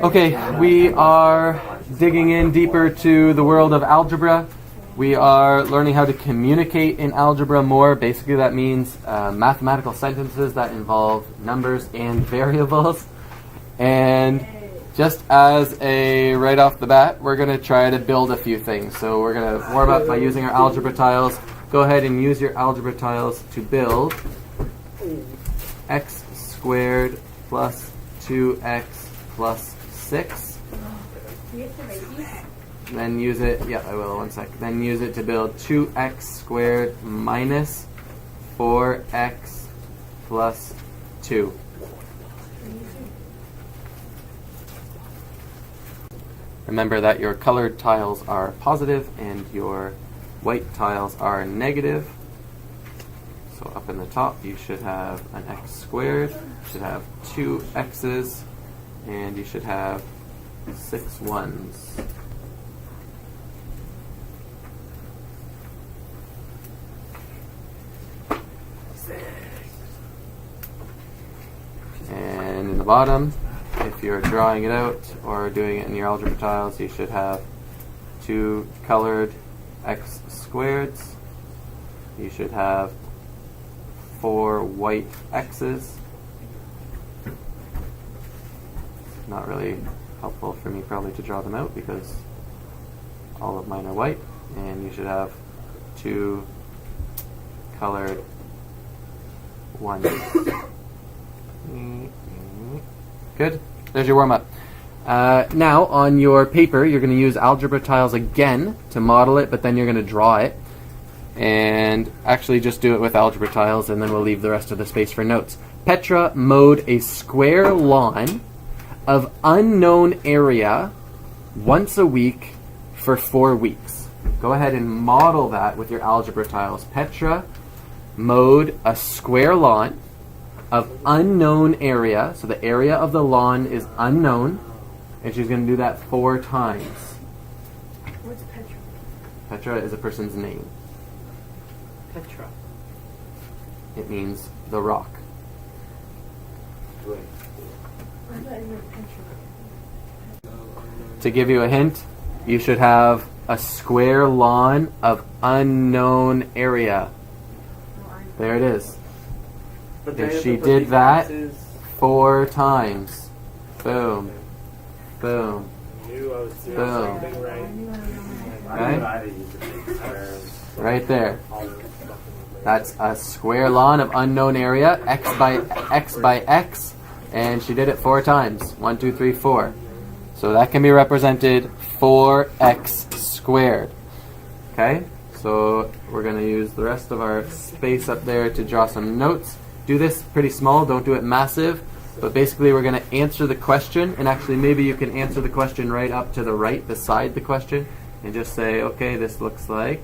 Okay, we are digging in deeper to the world of algebra. We are learning how to communicate in algebra more. Basically, that means mathematical sentences that involve numbers and variables. And just as a right off the bat, we're going to try to build a few things. So we're going to warm up by using our algebra tiles. Go ahead and use your algebra tiles to build x squared plus 2x plus 6. Then use it, yeah, I will, one sec. Then use it to build 2x squared minus 4x plus 2. Remember that your colored tiles are positive and your white tiles are negative. So up in the top you should have an x squared, you should have 2 x's, and you should have 6 ones. And in the bottom, if you're drawing it out or doing it in your algebra tiles, you should have 2 colored x squareds. You should have 4 white x's. Not really helpful for me probably to draw them out because all of mine are white. And you should have 2 colored ones. Good. There's your warm-up. Now, on your paper, you're going to use algebra tiles again to model it, but then you're going to draw it. And actually just do it with algebra tiles, and then we'll leave the rest of the space for notes. Petra mowed a square lawn of unknown area once a week for 4 weeks. Go ahead and model that with your algebra tiles. Petra mowed a square lawn of unknown area, so the area of the lawn is unknown, and she's going to do that 4 times. What's Petra? Petra is a person's name. Petra. It means the rock. Right. I thought you meant Petra. To give you a hint, you should have a square lawn of unknown area. There it is. If she did that 4 times, boom, boom, boom, okay? Right there. That's a square lawn of unknown area, x by x, and she did it 4 times. 1, 2, 3, 4. So that can be represented 4x squared. Okay? So we're going to use the rest of our space up there to draw some notes. Do this pretty small, don't do it massive, but basically we're going to answer the question, and actually maybe you can answer the question right up to the right beside the question, and just say, okay, this looks like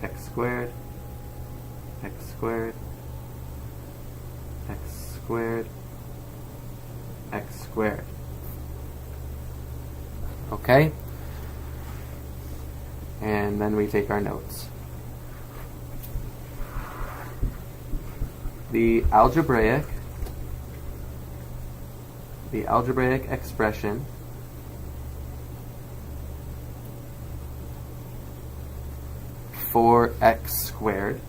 x squared, x squared, x squared, x squared. Okay? And then we take our notes. The algebraic expression for x squared.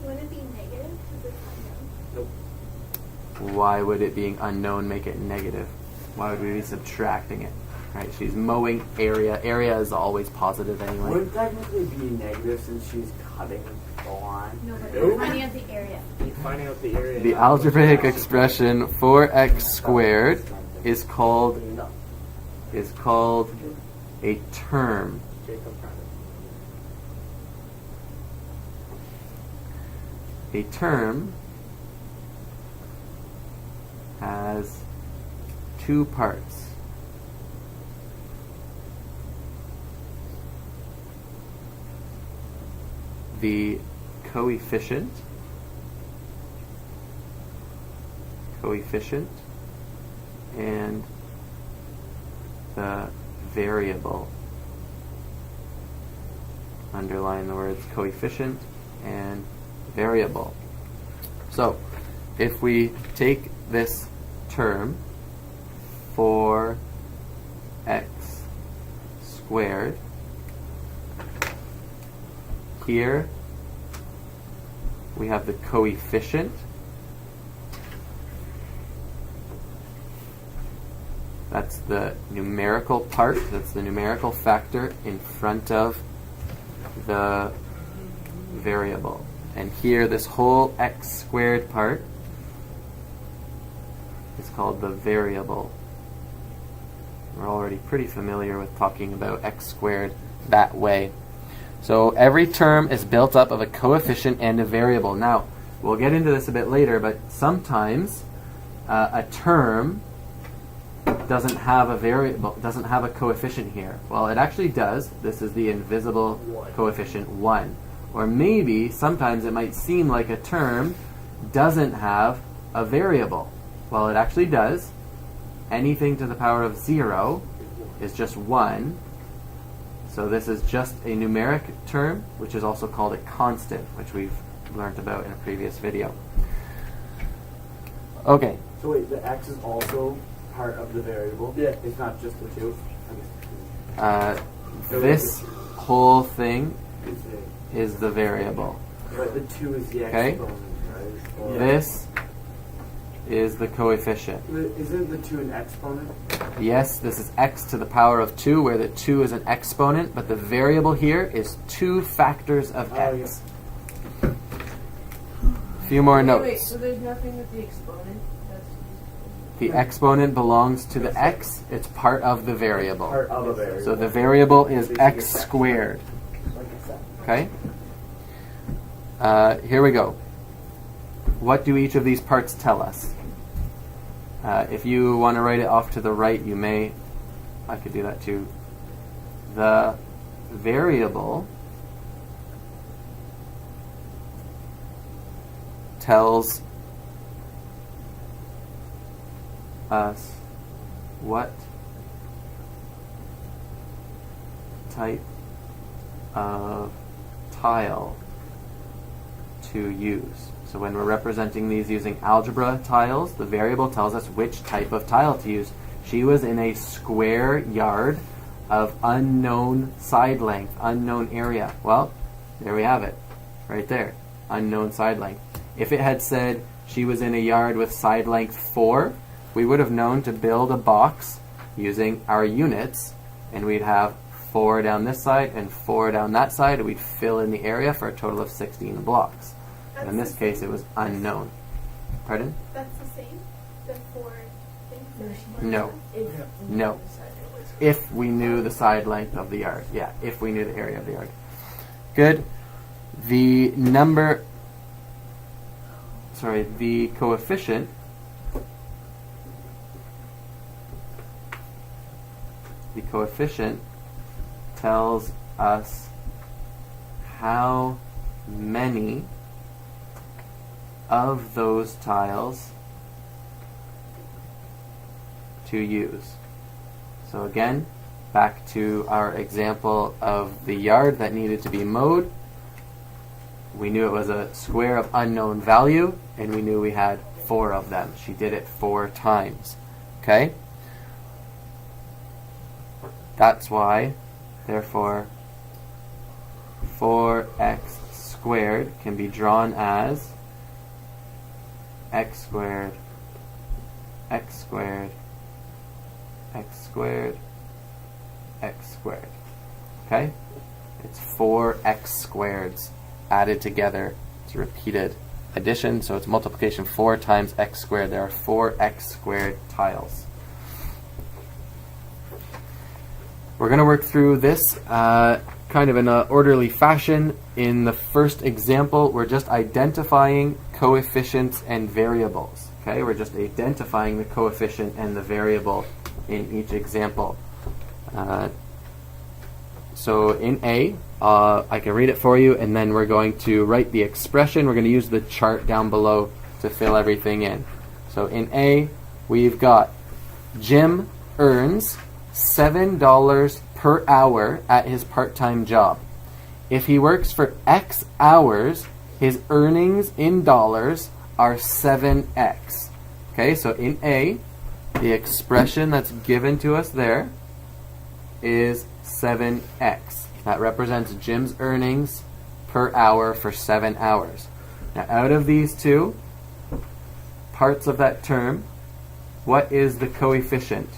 Would it be negative? Because it's unknown. Nope. Why would it being unknown make it negative? Why would we be subtracting it? Right, she's mowing area. Area is always positive anyway. Wouldn't technically be negative since she's cutting the line? No, but Nope. you're finding out the area. You're finding out the area. The algebraic expression for x squared is called a term. A term has 2 parts. The coefficient, and the variable. Underline the words coefficient and variable. So, if we take this term 4x squared. Here we have the coefficient. That's the numerical part, that's the numerical factor in front of the variable. And here, this whole x squared part is called the variable. We're already pretty familiar with talking about x squared that way. So every term is built up of a coefficient and a variable. Now, we'll get into this a bit later, but sometimes a term doesn't have a variable, doesn't have a coefficient here. Well, it actually does. This is the invisible coefficient 1. Or maybe sometimes it might seem like a term doesn't have a variable. Well, it actually does. Anything to the power of 0 is just 1. So this is just a numeric term, which is also called a constant, which we've learned about in a previous video. Okay. So wait, the x is also part of the variable? Yeah. It's not just the 2? This whole thing is the variable. But the 2 is the exponent, right? Or this is the coefficient. Isn't the 2 an exponent? Yes, this is x to the power of 2, where the 2 is an exponent, but the variable here is 2 factors of x. Yeah. A few more notes. Wait, so there's nothing with the exponent? The exponent belongs to the x. It's part of the variable. Part of a variable. So the variable is x squared. Okay? Here we go. What do each of these parts tell us? If you want to write it off to the right, you may. I could do that too. The variable tells us what type of tile to use. So when we're representing these using algebra tiles, the variable tells us which type of tile to use. She was in a square yard of unknown side length, unknown area. Well, there we have it, right there, unknown side length. If it had said she was in a yard with side length 4, we would have known to build a box using our units, and we'd have 4 down this side and 4 down that side, and we'd fill in the area for a total of 16 blocks. And in this case, it was unknown. Pardon? That's the same? The 4 things? No. No. If we knew the side length of the yard. Yeah, if we knew the area of the yard. Good. The coefficient tells us how many of those tiles to use. So again, back to our example of the yard that needed to be mowed. We knew it was a square of unknown value, and we knew we had 4 of them. She did it 4 times. Okay? That's why, therefore, 4x squared can be drawn as x squared, x squared, x squared, x squared. Okay? It's 4x squareds added together. It's repeated addition, so it's multiplication 4 times x squared. There are 4x squared tiles. We're going to work through this kind of in an orderly fashion. In the first example, we're just identifying coefficients and variables. Okay, we're just identifying the coefficient and the variable in each example. So in A, I can read it for you, and then we're going to write the expression. We're going to use the chart down below to fill everything in. So in A, we've got Jim earns $7 per hour at his part-time job. If he works for X hours, his earnings in dollars are 7x. Okay, so in A, The expression that's given to us there is 7x. That represents Jim's earnings per hour for 7 hours. Now, out of these two parts of that term, what is the coefficient?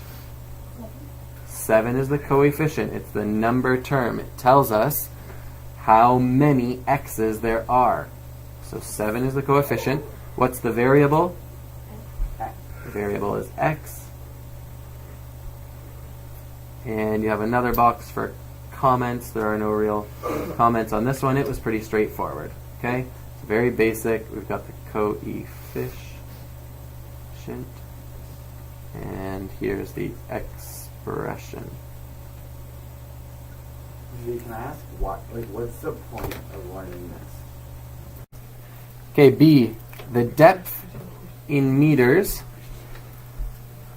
7 is the coefficient. It's the number term. It tells us how many x's there are. So 7 is the coefficient. What's the variable? The variable is x. And you have another box for comments. There are no real comments on this one. It was pretty straightforward. Okay? It's very basic. We've got the coefficient. And here's the expression. Can I ask what's the point of learning this? Okay, B. The depth in meters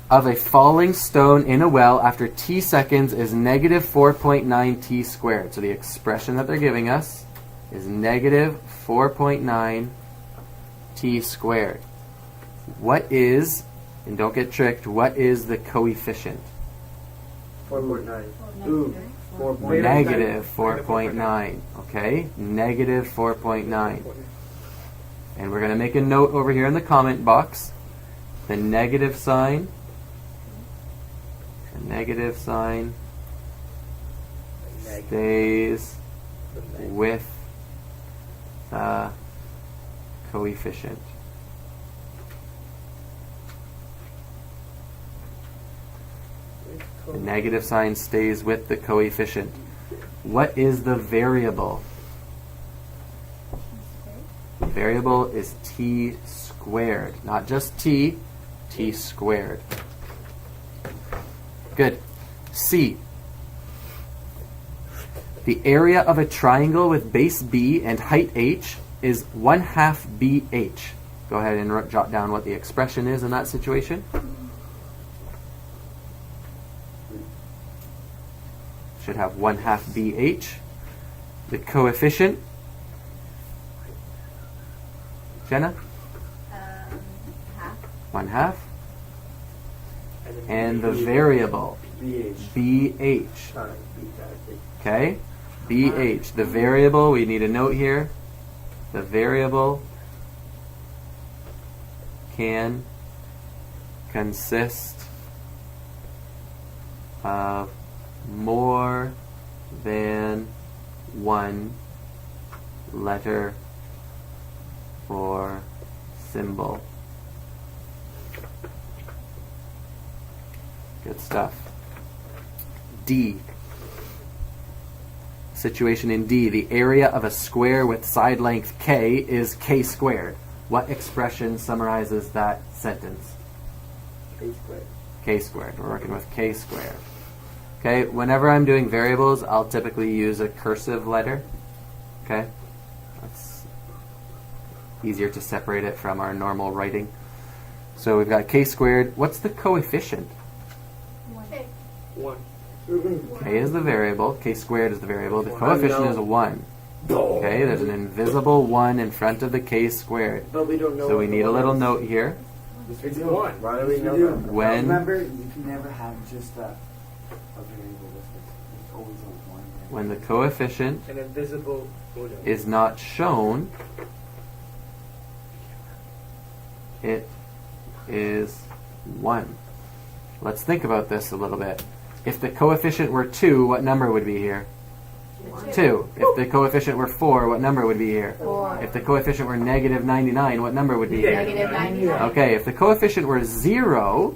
of a falling stone in a well after t seconds is negative 4.9 t squared. So the expression that they're giving us is negative 4.9 t squared. What is, and don't get tricked, what is the coefficient? 4.9. Ooh, 4.9. Negative 4.9. Okay, negative 4.9. And we're going to make a note over here in the comment box. The negative sign stays with the coefficient. The negative sign stays with the coefficient. What is the variable? The variable is t squared. Not just t, t squared. Good. C. The area of a triangle with base b and height h is 1/2 bh. Go ahead and jot down what the expression is in that situation. Should have 1/2 bh. The coefficient. Jenna? Half. 1/2. And the variable. BH. Okay? BH. The variable, we need a note here. The variable can consist of more than one letter or symbol. Good stuff. D. Situation in D. The area of a square with side length k is k squared. What expression summarizes that sentence? K squared. K squared. We're working with k squared. Okay, whenever I'm doing variables, I'll typically use a cursive letter. Okay? That's easier to separate it from our normal writing. So we've got k squared. What's the coefficient? K. 1. K is the variable. K squared is the variable. The coefficient is 1. Okay, there's an invisible 1 in front of the k squared. But we don't know. So we need a little note here. It's 1. Why do we know that? When Remember, you can never have just a variable with it. It's always a 1. when the coefficient An invisible is not shown, it is 1. Let's think about this a little bit. If the coefficient were 2, what number would be here? 2. If the coefficient were 4, what number would be here? 4. If the coefficient were negative 99, what number would be here? Negative 99. Okay, if the coefficient were 0,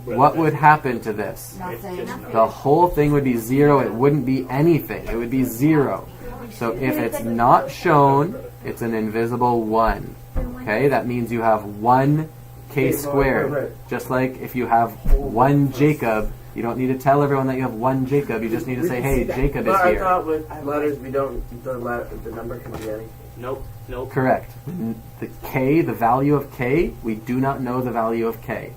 what would happen to this? Nothing. The whole thing would be 0. It wouldn't be anything. It would be 0. So if it's not shown, it's an invisible 1. Okay, that means you have 1 k squared. Just like if you have 1 Jacob, you don't need to tell everyone that you have 1 Jacob. You just need to say, hey, Jacob is But I here. thought with letters we don't the number can be anything. Nope. Correct. The k, the value of k, we do not know the value of k.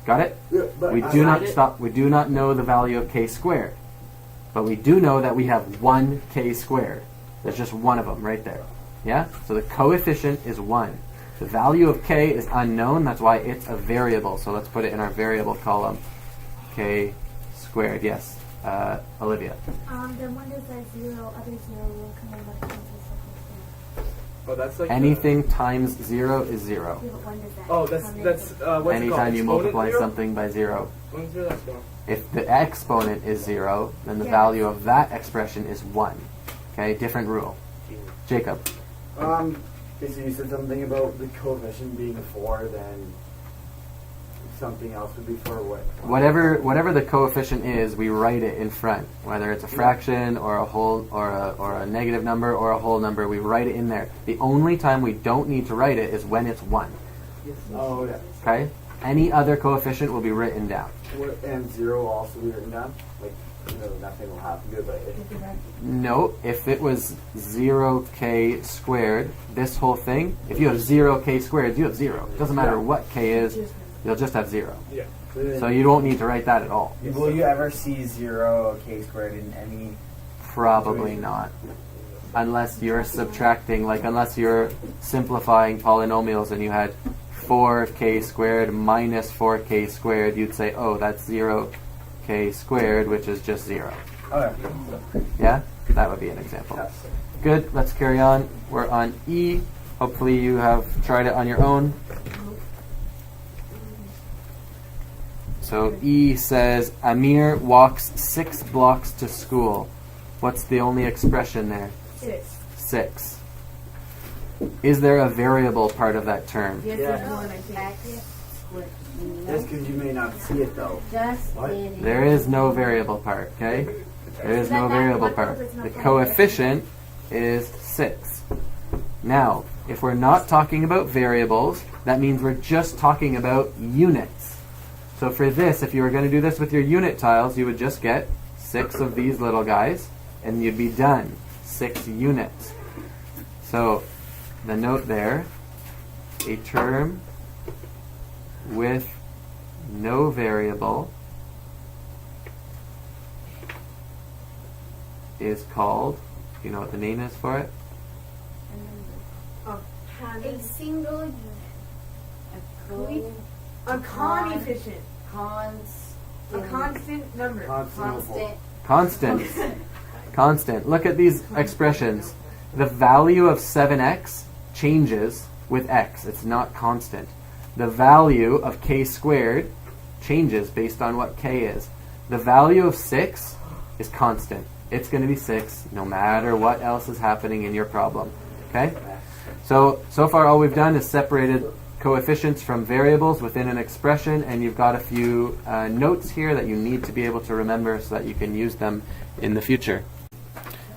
Got it? Yeah, but We do not know the value of k squared. But we do know that we have 1 k squared. There's just one of them right there. Yeah? So the coefficient is 1. The value of k is unknown, that's why it's a variable. So let's put it in our variable column. K squared, yes. Olivia. Then when does that other zero will come in back into the Oh, that's like Anything times 0 is 0. Yeah, but when does that Oh, come that's in? what's it called? Anytime you Exponent multiply zero? something by 0. When's zero? That's one. If the exponent is 0, then the Yes. value of that expression is 1. Okay, different rule. Jacob. Basically you said something about the coefficient being 4, then something else would be 4 what? Whatever the coefficient is, we write it in front. Whether it's a fraction or a whole or a negative number or a whole number, we write it in there. The only time we don't need to write it is when it's 1. Oh, yeah. Okay? Any other coefficient will be written down. And 0 will also be written down? Like, nothing will happen to it, but No, if it was 0k squared, this whole thing, if you have 0k squared, you have 0. It doesn't matter what k is, you'll just have 0. Yeah. So you don't need to write that at all. will you ever see 0k squared in any... Probably not. Unless you're subtracting, like unless you're simplifying polynomials and you had 4k squared minus 4k squared, you'd say, oh, that's 0k squared, which is just 0. Okay. Yeah? That would be an example. Yes. Good, let's carry on. We're on E. Hopefully you have tried it on your own. So E says, Amir walks 6 blocks to school. What's the only expression there? 6. Is there a variable part of that term? Yes, Yeah. there's one, I think. Just because you may not see it, though. Just What? in There is no variable part, okay? There is no variable part. The coefficient is 6. Now, if we're not talking about variables, that means we're just talking about units. So for this, if you were going to do this with your unit tiles, you would just get 6 of these little guys, and you'd be done. 6 units. So, the note there, a term with no variable is called, do you know what the name is for it? a single unit. A coefficient. Cons. A constant number. Constant. Constant. Constant. Look at these expressions. The value of 7x changes with x. It's not constant. The value of k squared changes based on what k is. The value of 6 is constant. It's going to be 6 no matter what else is happening in your problem. Okay? So far all we've done is separated coefficients from variables within an expression, and you've got a few notes here that you need to be able to remember so that you can use them in the future.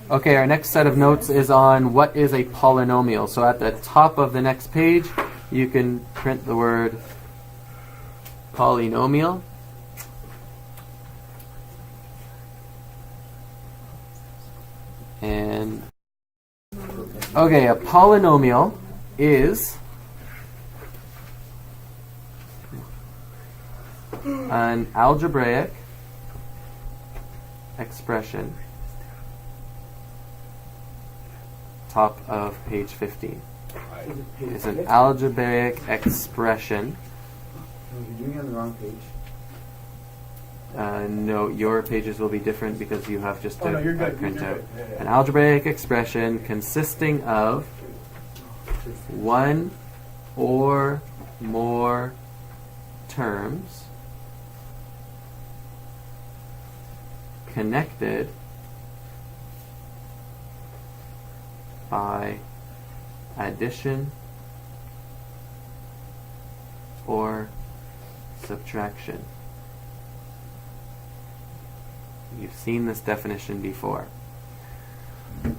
Okay, our next set of notes is on what is a polynomial. So at the top of the next page, you can print the word polynomial. And okay, a polynomial is an algebraic expression, top of page 15. Is an algebraic expression. You're doing it on the wrong page. No, your pages will be different because you have just Oh, no, a you're good. printout. You're good. Yeah. An algebraic expression consisting of one or more terms connected by addition or subtraction. You've seen this definition before.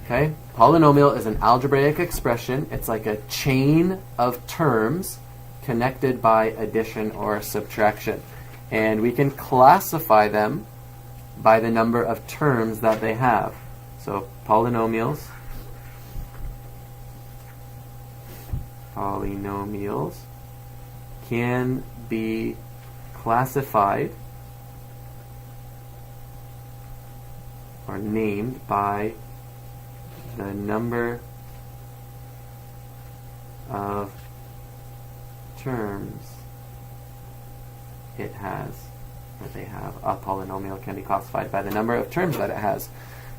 Okay? Polynomial is an algebraic expression. It's like a chain of terms connected by addition or subtraction. And we can classify them by the number of terms that they have. So polynomials can be classified or named by the number of terms it has, or they have, a polynomial can be classified by the number of terms that it has.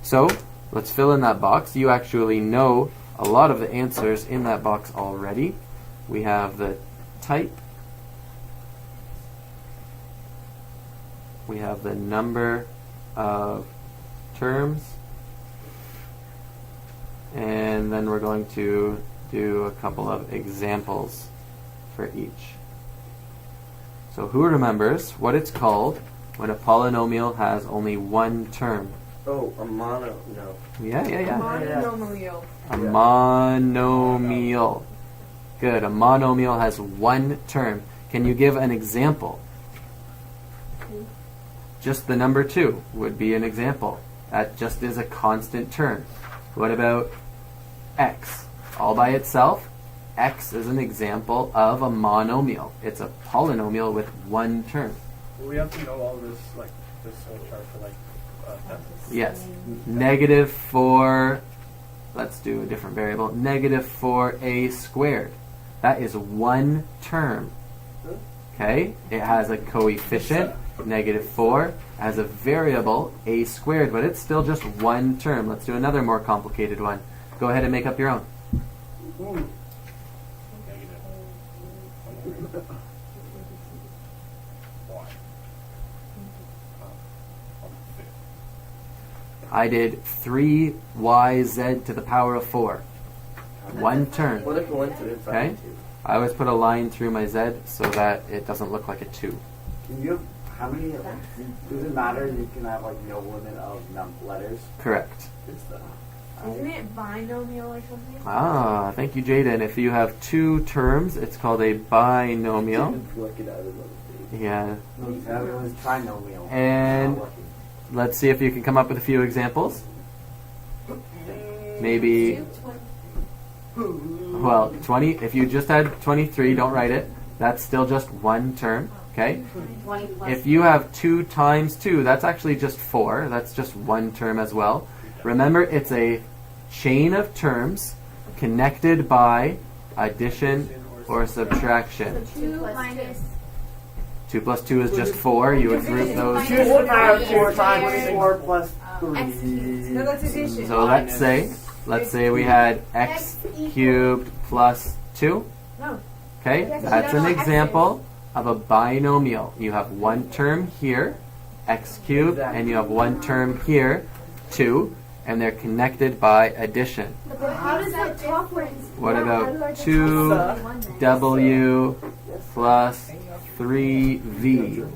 So let's fill in that box. You actually know a lot of the answers in that box already. We have the type, we have the number of terms, and then we're going to do a couple of examples for each. So who remembers what it's called when a polynomial has only one term? Oh, a mono, no. Yeah. Monomial. A monomial. Good. A monomial has one term. Can you give an example? Just the number 2 would be an example. That just is a constant term. What about x? All by itself, x is an example of a monomial. It's a polynomial with one term. We have to know all this, like this whole chart for like tests. Yes. Negative 4, let's do a different variable, negative 4a squared. That is one term. Okay? It has a coefficient, negative 4, has a variable, a squared, but it's still just one term. Let's do another more complicated one. Go ahead and make up your own. I did 3yz to the power of 4. One term. What a coincidence. Okay? I always put a line through my z so that it doesn't look like a 2. Can you have how many? Does it matter? You can have like no limit of letters. Correct. Isn't it binomial or something? Ah, thank you, Jaden. If you have two terms, it's called a binomial. Yeah. No, that was trinomial. And let's see if you can come up with a few examples. Maybe, well, 20, if you just had 23, don't write it. That's still just one term, okay? 20 plus If you have 2 times 2, that's actually just 4. That's just one term as well. Remember, it's a chain of terms connected by addition or subtraction. 2 minus 2 plus 2 is just 4. You would group those. Choose the power of 4 times 4 plus 3. No, that's addition. So let's say we had x cubed plus 2. No. Okay, that's an example of a binomial. You have one term here, x cubed, and you have one term here, 2, and they're connected by addition. But how does that top one? What about 2w plus 3v?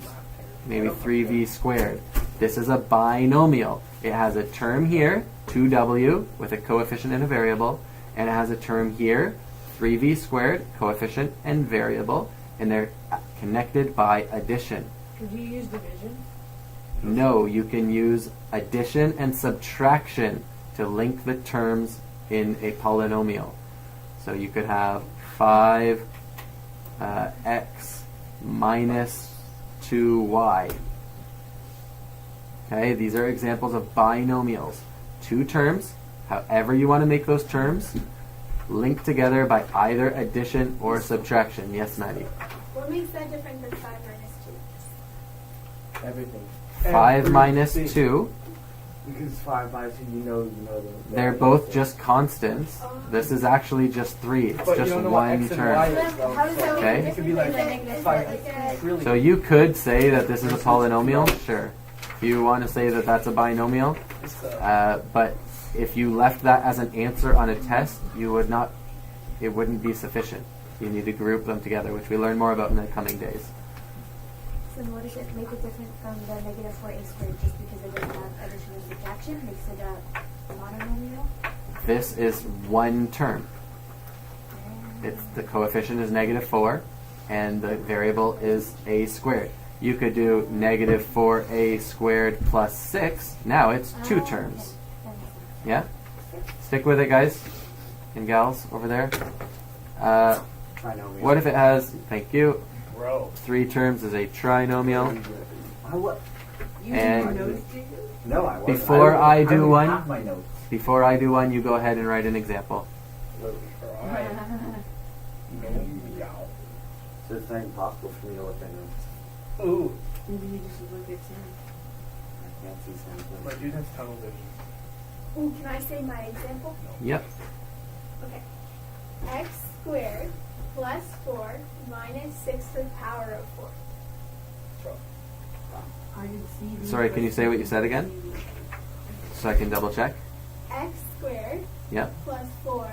Maybe 3v squared. This is a binomial. It has a term here, 2w, with a coefficient and a variable, and it has a term here, 3v squared, coefficient and variable, and they're connected by addition. Could you use division? No, you can use addition and subtraction to link the terms in a polynomial. So you could have 5x minus 2y. Okay, these are examples of binomials. 2 terms, however you want to make those terms, linked together by either addition or subtraction. Yes, Maddie? What makes that different than 5 minus 2? Everything. 5 minus 2, Because 5 minus 2, you know them. they're both just constants. This is actually just 3. It's But just you don't know what one x and term. y So is, then though. how does that Okay. make It could be like 5 trillion. So you could say that this is a polynomial, sure. If you want to say that that's a binomial, but if you left that as an answer on a test, you would not. It wouldn't be sufficient. You need to group them together, which we learn more about in the coming days. So what does it make it different from the negative 4a squared just because it doesn't have addition or subtraction? Makes it a monomial? This is one term. It's the coefficient is negative 4, and the variable is a squared. You could do negative 4a squared plus 6. Now it's 2 terms. That makes sense. Yeah? Stick with it, guys and gals over there. Trinomial. What if it has, thank you, Bro. 3 terms is a trinomial? And No, I wasn't. Before I do would one- have my notes. before I do one, you go ahead and write an example. So it's not impossible for me to look at him. Ooh, Maybe you just look at Sam. I can't see something. my dude has tunnel vision. Ooh, can I say my example? Yep. Okay. X squared plus 4 minus 6 to the power of 4. I did CD. Sorry, can you say what you said again? So I can double check. X squared Yep. plus 4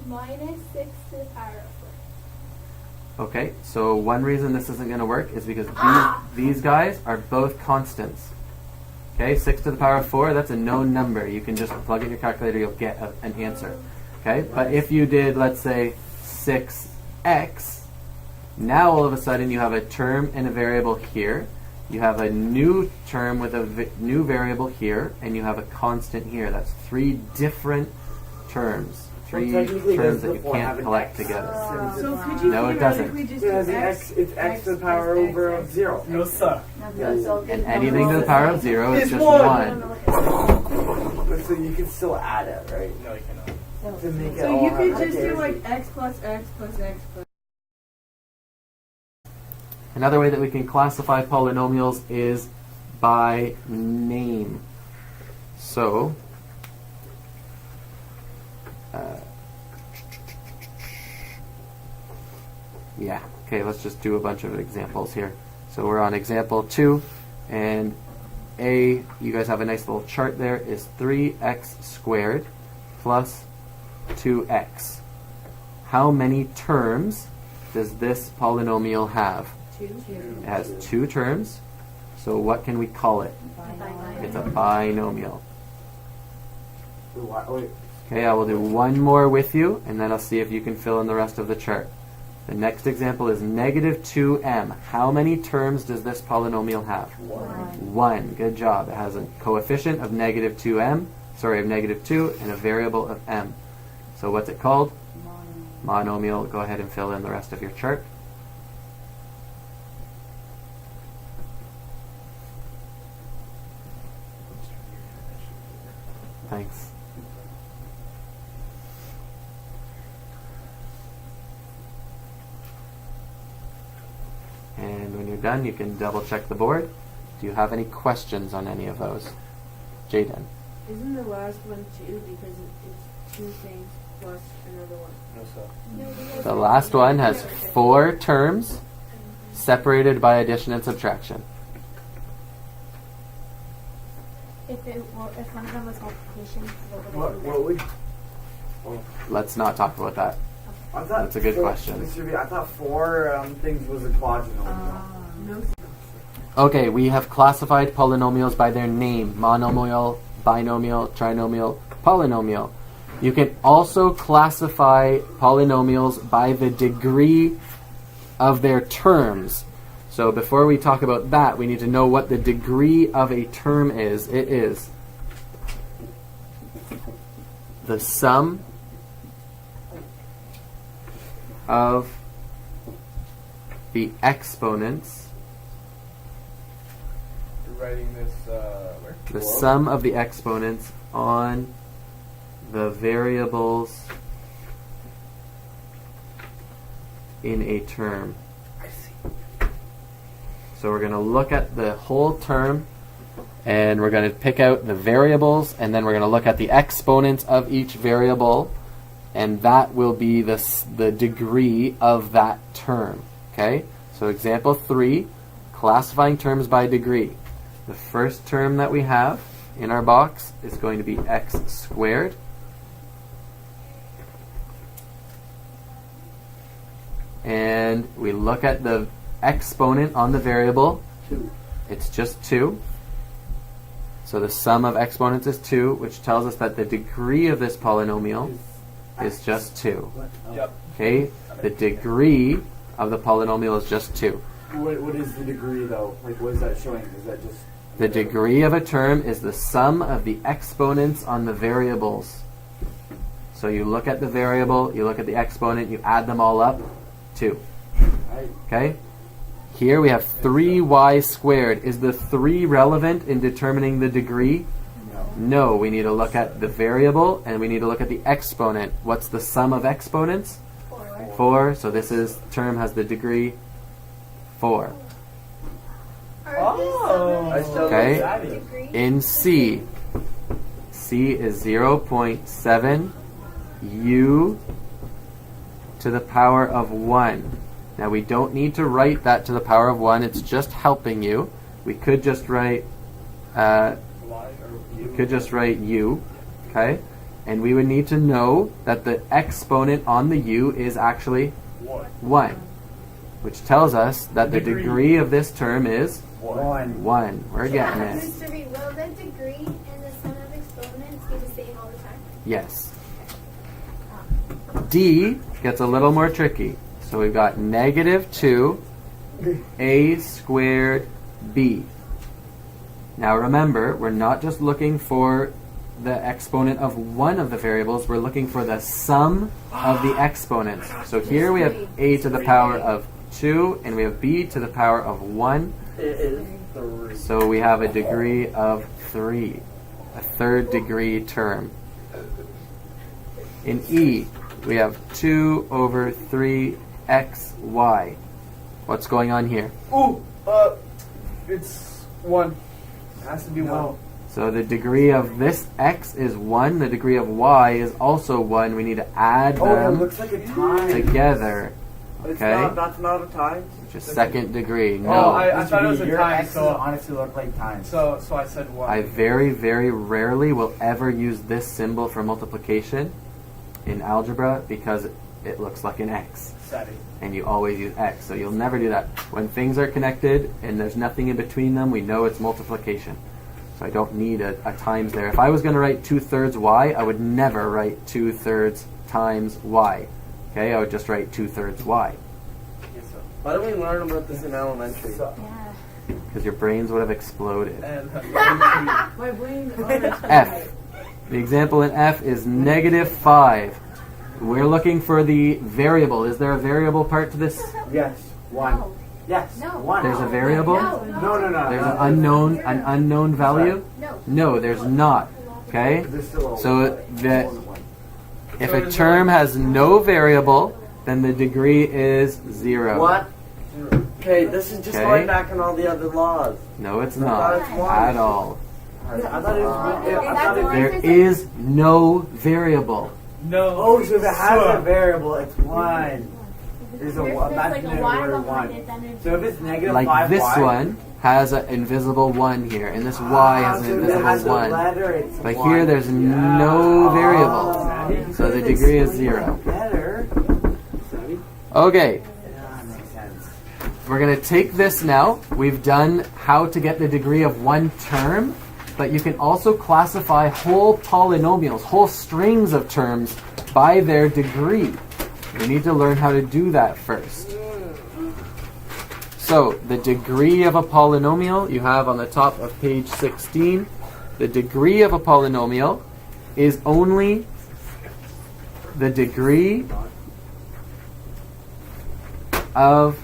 minus 6 to the power of 4. Okay, so one reason this isn't going to work is because these guys are both constants. Okay, 6 to the power of 4, that's a known number. You can just plug in your calculator, you'll get an answer. Okay, but if you did, let's say, 6x, now all of a sudden you have a term and a variable here. You have a new term with a new variable here, and you have a constant here. That's 3 different terms. 3 technically, terms does that the you four have can't an collect X? together. So could you No, it doesn't. theoretically just It has do an X. It's X to the power plus over X, of 0. No, sir. And anything to the power of 0 is It's just one. 1. So you can still add it, right? No, you cannot. To make it So all you could have just do parity. like X plus X plus X plus. Another way that we can classify polynomials is by name. So, yeah, okay, let's just do a bunch of examples here. So we're on example 2, and A, you guys have a nice little chart there, is 3x squared plus 2x. How many terms does this polynomial have? 2. It has 2 terms, so what can we call it? It's a binomial. Wait, Okay, I will do one more with you, and then I'll see if you can fill in the rest of the chart. The next example is negative 2m. How many terms does this polynomial have? 1. Good job. It has a coefficient of negative 2m, of negative 2, and a variable of m. So what's it called? Monomial. Go ahead and fill in the rest of your chart. Thanks. And when you're done, you can double check the board. Do you have any questions on any of those? Jaden. Isn't the last one 2 because it's 2 things plus another one? No, sir. The last one has 4 terms separated by addition and subtraction. If one of them was multiplication, what would? Let's not talk about that. I thought That's a good question. I thought 4 things was a quadrinomial. No. Okay, we have classified polynomials by their name: monomial, binomial, trinomial, polynomial. You can also classify polynomials by the degree of their terms. So before we talk about that, we need to know what the degree of a term is. It is the sum of the exponents, You're writing this, where? the sum of the exponents on the variables in a term. So we're going to look at the whole term, and we're going to pick out the variables, and then we're going to look at the exponents of each variable, and that will be the degree of that term. Okay? So example 3, classifying terms by degree. The first term that we have in our box is going to be x squared. And we look at the exponent on the variable. It's just 2. So the sum of exponents is 2, which tells us that the degree of this polynomial is just 2. Yep. Okay? The degree of the polynomial is just 2. What is the degree though? Like, what is that showing? Is that just The degree of a term is the sum of the exponents on the variables. So you look at the variable, you look at the exponent, you add them all up, 2. right? Okay? Here we have 3y squared. Is the 3 relevant in determining the degree? No, we need to look at the variable and we need to look at the exponent. What's the sum of exponents? 4. 4, so this term has the degree 4. I still Okay. don't Degree. In C is 0.7 u to the power of 1. Now we don't need to write that to the power of 1, it's just helping you. We could just write Y or U. u, okay? And we would need to know that the exponent on the u is actually 1. 1, which tells us that the degree of this term is 1. 1. We're getting it. Mr. B, will the degree and the sum of exponents be the same all the time? Yes. D gets a little more tricky. So we've got negative 2 a squared b. Now remember, we're not just looking for the exponent of one of the variables, we're looking for the sum of the exponents. So here we have a to the power of 2 and we have b to the power of 1. It is 3. So we have a degree of 3, a third degree term. In E, we have 2 over 3xy. What's going on here? Ooh, it's 1. It has to be 1. So the degree of this x is 1, the degree of y is also 1. We need to add Oh, it them looks like a time. together, It's okay? not, that's not a time. Which is second degree. Oh, No. I thought it was a Your time, X's so honestly look like times. so I said 1. I very, very rarely will ever use this symbol for multiplication in algebra because it looks like an x. Setting. And you always use x, so you'll never do that. When things are connected and there's nothing in between them, we know it's multiplication. So I don't need a times there. If I was going to write 2/3 y, I would never write 2/3 times y. Okay, I would just write 2/3 y. Yes, sir. Why don't we learn about this in elementary? So, Yeah. Because your brains would have exploded. And My brain always F. The example in F is -5. We're looking for the variable. Is there a variable part to this? yes, 1. No. Yes, No. 1. There's a variable? No. No. There's an unknown value? No. No, there's not. Okay? There's still a So the one. if a term has no variable, then the degree is 0. What? Okay, this is just Okay. going back on all the other laws. No, it's I not thought it's one. at all. I thought it was. I thought it was There is no variable. no. oh, so if it has a variable, it's 1. There's a There's 1. That's like a the y word behind 1. it, then it's So if it's negative Like 5y. this one has an invisible 1 here, and this y has an so if it has invisible a 1. letter, it's But 1. here there's no variable. Oh, So the degree is 0. Better. Okay, Yeah, makes sense. we're going to take this now. We've done how to get the degree of one term, but you can also classify whole polynomials, whole strings of terms by their degree. You need to learn how to do that first. So, the degree of a polynomial you have on the top of page 16. The degree of a polynomial is only the degree of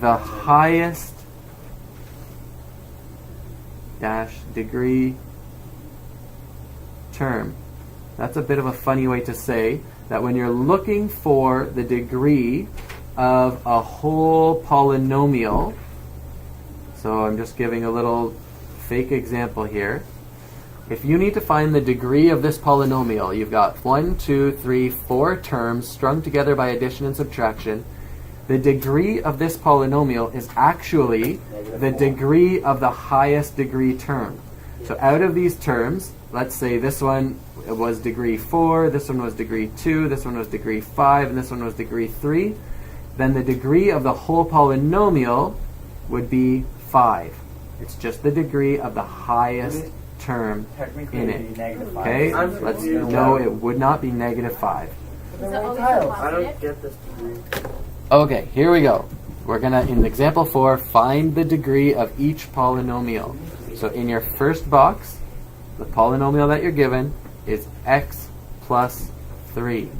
the highest degree term. That's a bit of a funny way to say that when you're looking for the degree of a whole polynomial, so I'm just giving a little fake example here. If you need to find the degree of this polynomial, you've got 1, 2, 3, 4 terms strung together by addition and subtraction. The degree of this polynomial is actually the degree of the highest degree term. So out of these terms, let's say this one was degree 4, this one was degree 2, this one was degree 5, and this one was degree 3, then the degree of the whole polynomial would be 5. It's just the degree of the highest term Technically, in it'd it. be negative 5. Okay? I'm Let's confused. no, it would not be -5. Is it always tiles. a I don't positive? get this degree. Okay, here we go. We're gonna, in example 4, find the degree of each polynomial. So in your first box, the polynomial that you're given is x plus 3.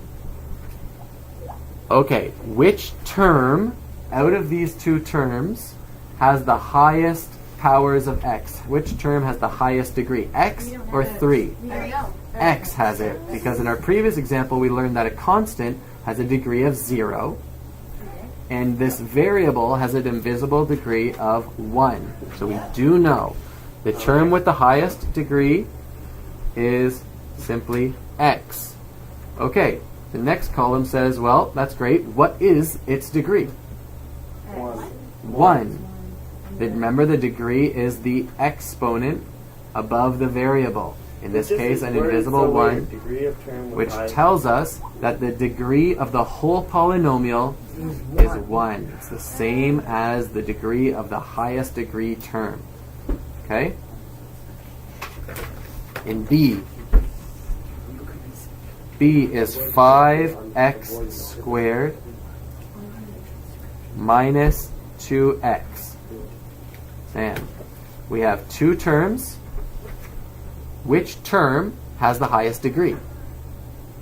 Okay, which term out of these two terms has the highest powers of x? Which term has the highest degree, x or 3? We don't know. x has it, because in our previous example we learned that a constant has a degree of 0, and this variable has a divisible degree of 1. So we do know the term with the highest degree is simply x. Okay, the next column says, well, that's great. What is its degree? 1. Remember, the degree is the exponent above the variable. In this case, an invisible 1, which tells us that the degree of the whole polynomial is 1. It's the same as the degree of the highest degree term. Okay? In B is 5x squared minus 2x. And we have two terms. Which term has the highest degree?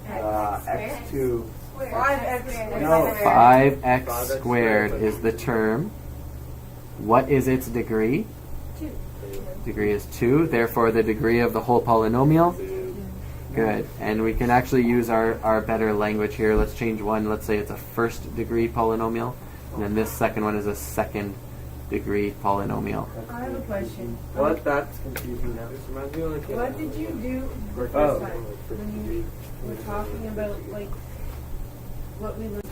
X2. 5x. No. 5x squared is the term. What is its degree? 2. Degree is 2. Therefore, the degree of the whole polynomial? Good. And we can actually use our better language here. Let's change one. Let's say it's a first degree polynomial. And then this second one is a second degree polynomial. I have a question. What? That's confusing now. What did you do Oh. when you were talking about, like, what we learned?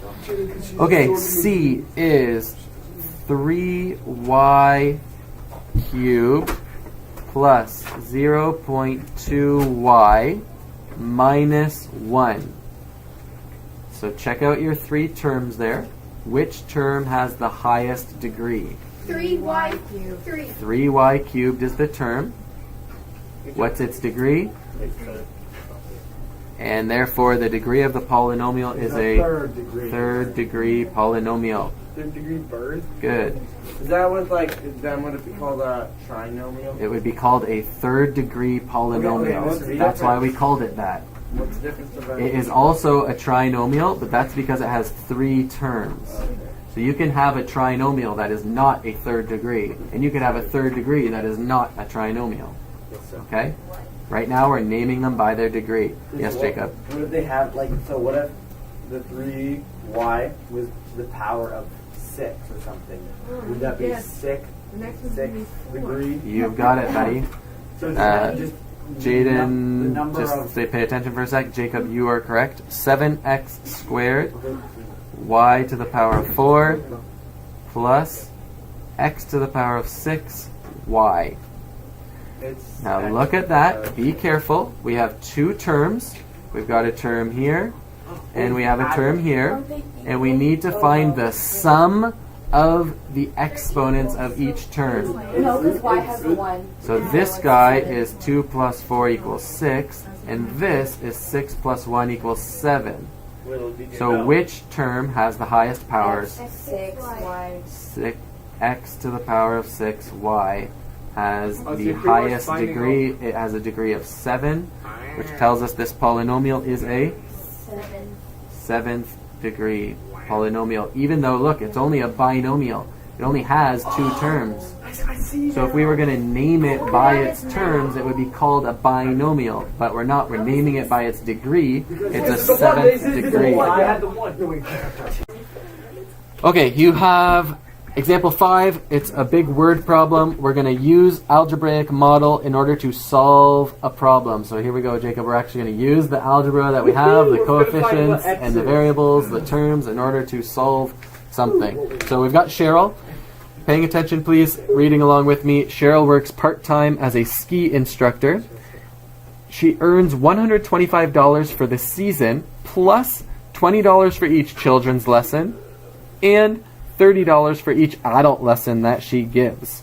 Okay, C is 3y cubed plus 0.2y minus 1. So check out your three terms there. Which term has the highest degree? 3y cubed. 3. 3y cubed is the term. What's its degree? And therefore the degree of the polynomial is a third degree polynomial. Third degree bird? Good. Is that what it be called a trinomial? It would be called a third degree polynomial. Okay, That's why we called it that. What's the difference about It is also a trinomial, but that's because it has three terms. So you can have a trinomial that is not a third degree, and you could have a third degree that is not a trinomial. Okay? Right now we're naming them by their degree. Yes, Jacob? What if they have, like, so what if the 3y was to the power of 6 or something? Would that be Yes. 6 The next one's going to be 4. degree? You've got it, buddy. So it's just the Jaden, number just of pay attention for a sec. Jacob, you are correct. 7x squared, y to the power of 4, plus x to the power of 6, y. It's Now look at that. Be careful. We have two terms. We've got a term here, and we have a term here. And we need to find the sum of the exponents of each term. No, because y has a 1. So this guy is 2 plus 4 equals 6, and this is 6 plus 1 equals 7. So which term has the highest powers? 6y. 6x to the power of 6y has Oh, so the you're pretty much highest finding degree. It has a degree of 7, which tells us this polynomial is a 7th degree polynomial, even though, look, it's only a binomial. It only has two terms. So if we were going to name it by its terms, it would be called a binomial. But we're not. We're naming it by its degree. It's a 7th degree. Okay, you have example 5. It's a big word problem. We're going to use algebraic model in order to solve a problem. So here we go, Jacob. We're actually going to use the algebra that we have, the coefficients and the variables, the terms, in order to solve something. So we've got Cheryl. Paying attention, please. Reading along with me. Cheryl works part-time as a ski instructor. She earns $125 for the season, plus $20 for each children's lesson, and $30 for each adult lesson that she gives.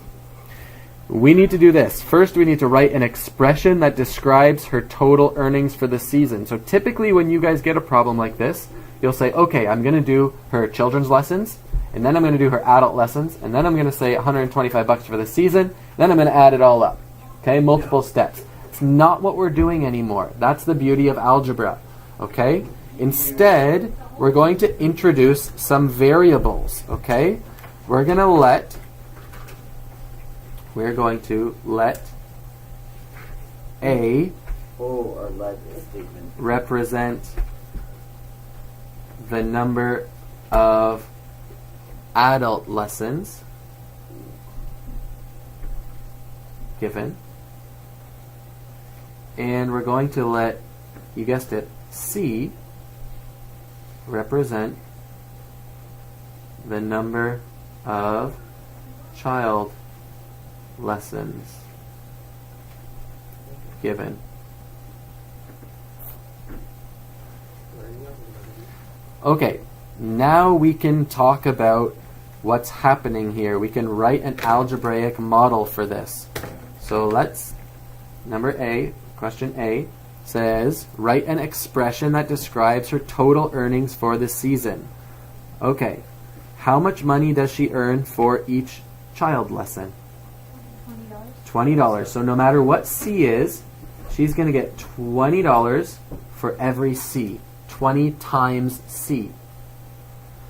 We need to do this. First, we need to write an expression that describes her total earnings for the season. So typically when you guys get a problem like this, you'll say, okay, I'm going to do her children's lessons, and then I'm going to do her adult lessons, and then I'm going to say $125 for the season, then I'm going to add it all up. Okay, multiple steps. It's not what we're doing anymore. That's the beauty of algebra. Okay? Instead, we're going to introduce some variables. Okay? We're going to let A Oh, a let statement. represent the number of adult lessons given. And we're going to let, you guessed it, C represent the number of child lessons given. Okay, now we can talk about what's happening here. We can write an algebraic model for this. So let's, number A, question A, says, write an expression that describes her total earnings for the season. Okay, how much money does she earn for each child lesson? $20. So no matter what C is, she's going to get $20 for every C. 20 times C.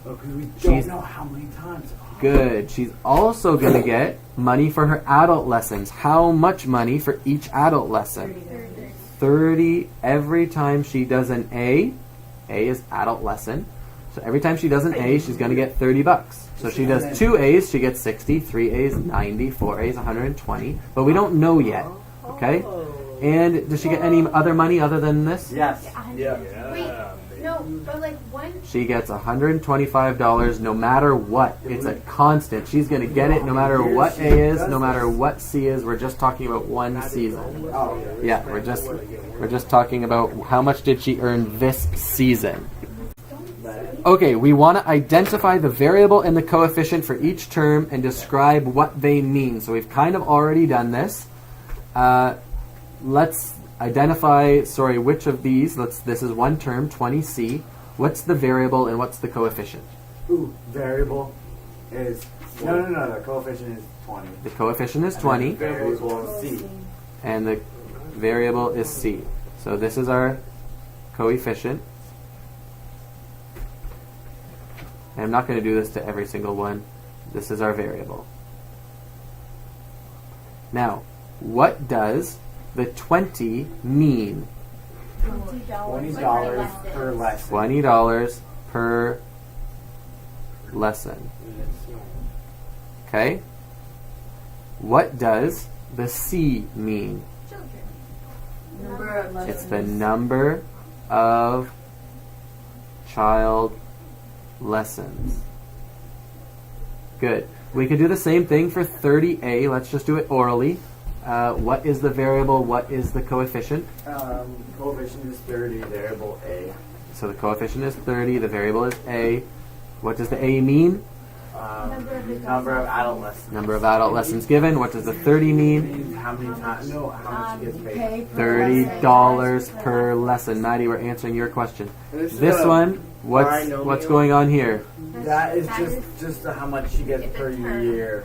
Oh, because we She's- don't know how many times. Good. She's also going to get money for her adult lessons. How much money for each adult lesson? 30 every time she does an A. A is adult lesson. So every time she does an A, she's going to get $30. So she does 2 A's, she gets 60, 3 A's, 90, 4 A's, 120. But we don't know yet. Okay? And does she get any other money other than this? Yes. Wait, no, but like one. She gets $125 no matter what. It's a constant. She's going to get it no matter what A is, no matter what C is. We're just talking about one season. Oh, Yeah, we're just talking about how much did she earn this season. Okay, we want to identify the variable and the coefficient for each term and describe what they mean. So we've kind of already done this. Let's identify, which of these, this is one term, 20C. What's the variable and what's the coefficient? Ooh, variable is no. The coefficient is 20. The coefficient is 20 Variable is C. and the variable is C. So this is our coefficient. And I'm not going to do this to every single one. This is our variable. Now, what does the 20 mean? $20 per lesson. $20 per lesson. Okay? What does the C mean? Number of lessons. It's the number of child lessons. Good. We could do the same thing for 30A. Let's just do it orally. What is the variable? What is the coefficient? Coefficient is 30, variable A. So the coefficient is 30, the variable is A. What does the A mean? Number of adult lessons. Number of adult lessons given. What does the 30 mean? Means how many times? No, how much she gets paid. $30 per lesson. Maddie, we're answering your question. This one, what's going on here? That is just how much she gets per year.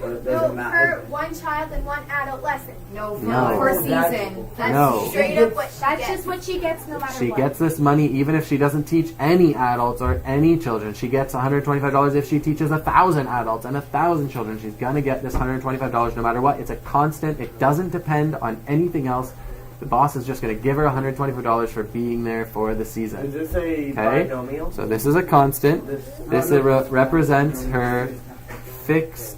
But it doesn't matter. one child and one adult lesson. No, No. per season. That's No. straight up what that's just what she gets no matter She what. gets this money even if she doesn't teach any adults or any children. She gets $125 if she teaches 1,000 adults and 1,000 children. She's going to get this $125 no matter what. It's a constant. It doesn't depend on anything else. The boss is just going to give her $125 for being there for the Is season. this a Okay? binomial? So this is a constant. This represents her fixed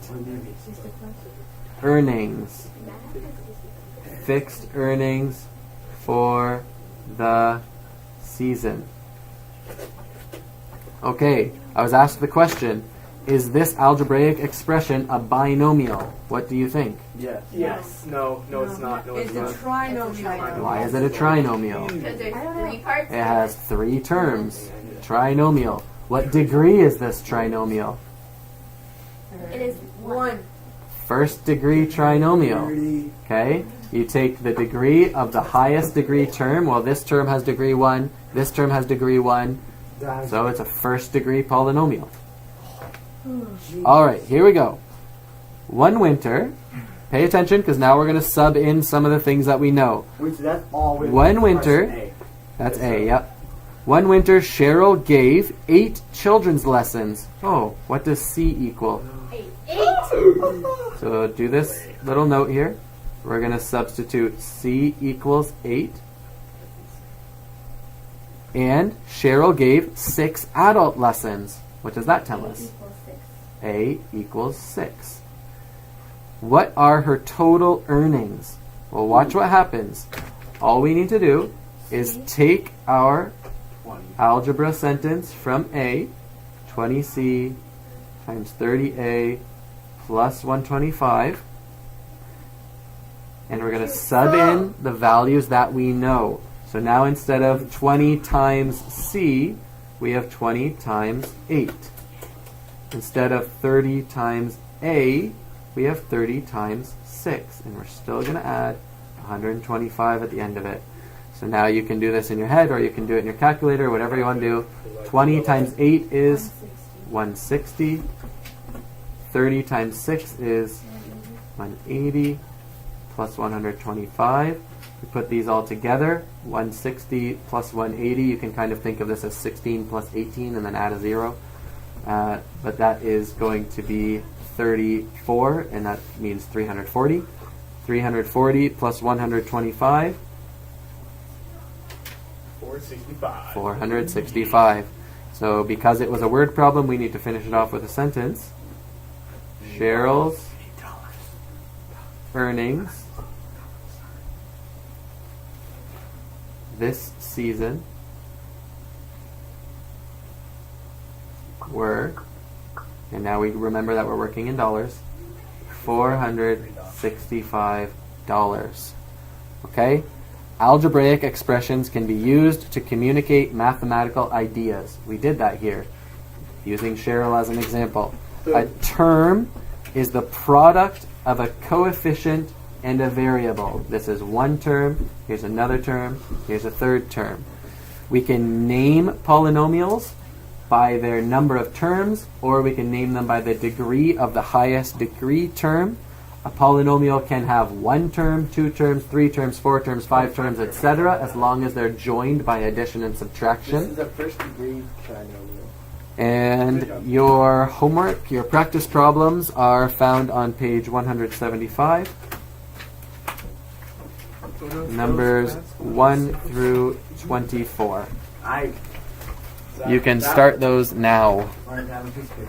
earnings. Fixed earnings for the season. Okay, I was asked the question, is this algebraic expression a binomial? What do you think? Yes. Yes. No, it's not. No, It's it's a not. trinomial. Why is it a trinomial? Because there's 3 parts. It has 3 terms. Trinomial. What degree is this trinomial? It is 1. First degree trinomial. Okay? You take the degree of the highest degree term. Well, this term has degree 1. This term has degree 1. So it's a first degree polynomial. Alright, here we go. One winter. Pay attention because now we're going to sub in some of the things that we know. Which that's always One winter. A. That's A, yep. One winter, Cheryl gave 8 children's lessons. Oh, what does C equal? 8. So do this little note here. we're going to substitute c equals 8. And Cheryl gave 6 adult lessons. What does that tell us? Equals 6. A equals 6. What are her total earnings? Well, watch what happens. All we need to do is take our 20. algebra sentence from A, 20C times 30A plus 125, and we're going to sub in the values that we know. So now instead of 20 times C, we have 20 times 8. Instead of 30 times A, we have 30 times 6. And we're still going to add 125 at the end of it. So now you can do this in your head, or you can do it in your calculator, whatever you want to do. 20 times 8 is 160. 30 times 6 is 180 plus 125. We put these all together. 160 plus 180, you can kind of think of this as 16 plus 18 and then add a 0. But that is going to be 34, and that means 340. 340 plus 125. 465. 465. So because it was a word problem, we need to finish it off with a sentence. Cheryl's earnings this season were, and now we remember that we're working in dollars, $465. Okay? Algebraic expressions can be used to communicate mathematical ideas. We did that here, using Cheryl as an example. A term is the product of a coefficient and a variable. This is one term, here's another term, here's a third term. We can name polynomials by their number of terms, or we can name them by the degree of the highest degree term. A polynomial can have 1 term, 2 terms, 3 terms, 4 terms, 5 terms, etc., as long as they're joined by addition and subtraction. This is a first degree trinomial. And your homework, your practice problems are found on page 175. Numbers 1 through 24. You can start those now. Wanted to have a piece of paper.